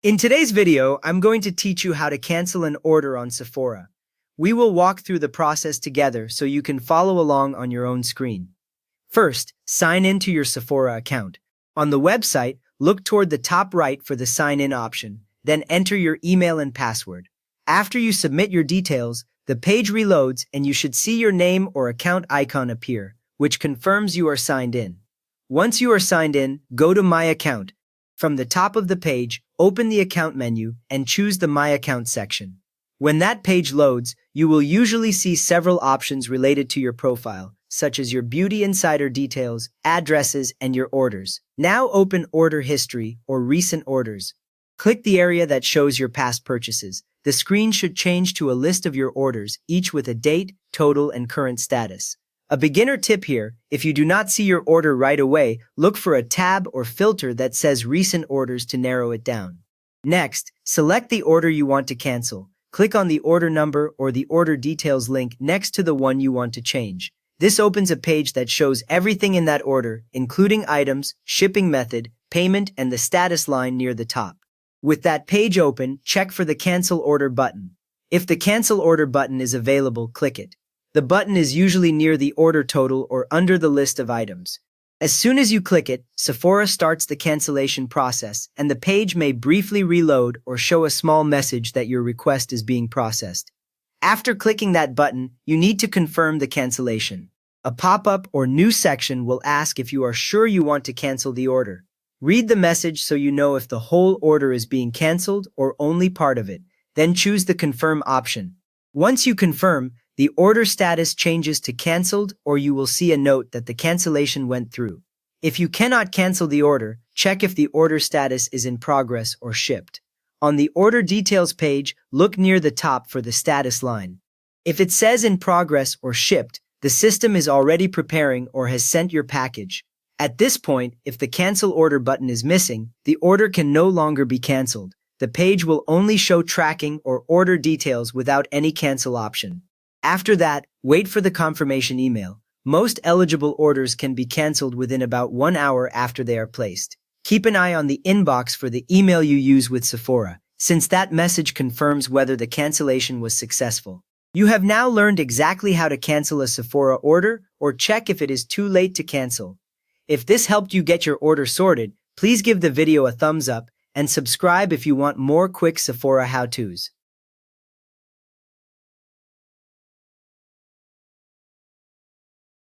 In today's video, I'm going to teach you how to cancel an order on Sephora. We will walk through the process together so you can follow along on your own screen. First, sign in to your Sephora account. On the website, look toward the top right for the Sign In option, then enter your email and password. After you submit your details, the page reloads and you should see your name or account icon appear, which confirms you are signed in. Once you are signed in, go to My Account. From the top of the page, open the Account menu and choose the My Account section. When that page loads, you will usually see several options related to your profile, such as your beauty insider details, addresses, and your orders. Now open Order History or Recent Orders. Click the area that shows your past purchases. The screen should change to a list of your orders, each with a date, total, and current status. A beginner tip here: if you do not see your order right away, look for a tab or filter that says Recent Orders to narrow it down. Next, select the order you want to cancel. Click on the order number or the order details link next to the one you want to change. This opens a page that shows everything in that order, including items, shipping method, payment, and the status line near the top. With that page open, check for the Cancel Order button. If the Cancel Order button is available, click it. The button is usually near the order total or under the list of items. As soon as you click it, Sephora starts the cancellation process, and the page may briefly reload or show a small message that your request is being processed. After clicking that button, you need to confirm the cancellation. A pop-up or new section will ask if you are sure you want to cancel the order. Read the message so you know if the whole order is being canceled or only part of it. Then choose the Confirm option. Once you confirm, the order status changes to canceled, or you will see a note that the cancellation went through. If you cannot cancel the order, check if the order status is in progress or shipped. On the order details page, look near the top for the status line. If it says in progress or shipped, the system is already preparing or has sent your package. At this point, if the cancel order button is missing, the order can no longer be canceled. The page will only show tracking or order details without any cancel option. After that, wait for the confirmation email. Most eligible orders can be canceled within about 1 hour after they are placed. Keep an eye on the inbox for the email you use with Sephora, since that message confirms whether the cancellation was successful. You have now learned exactly how to cancel a Sephora order or check if it is too late to cancel. If this helped you get your order sorted, please give the video a thumbs up and subscribe if you want more quick Sephora how-tos.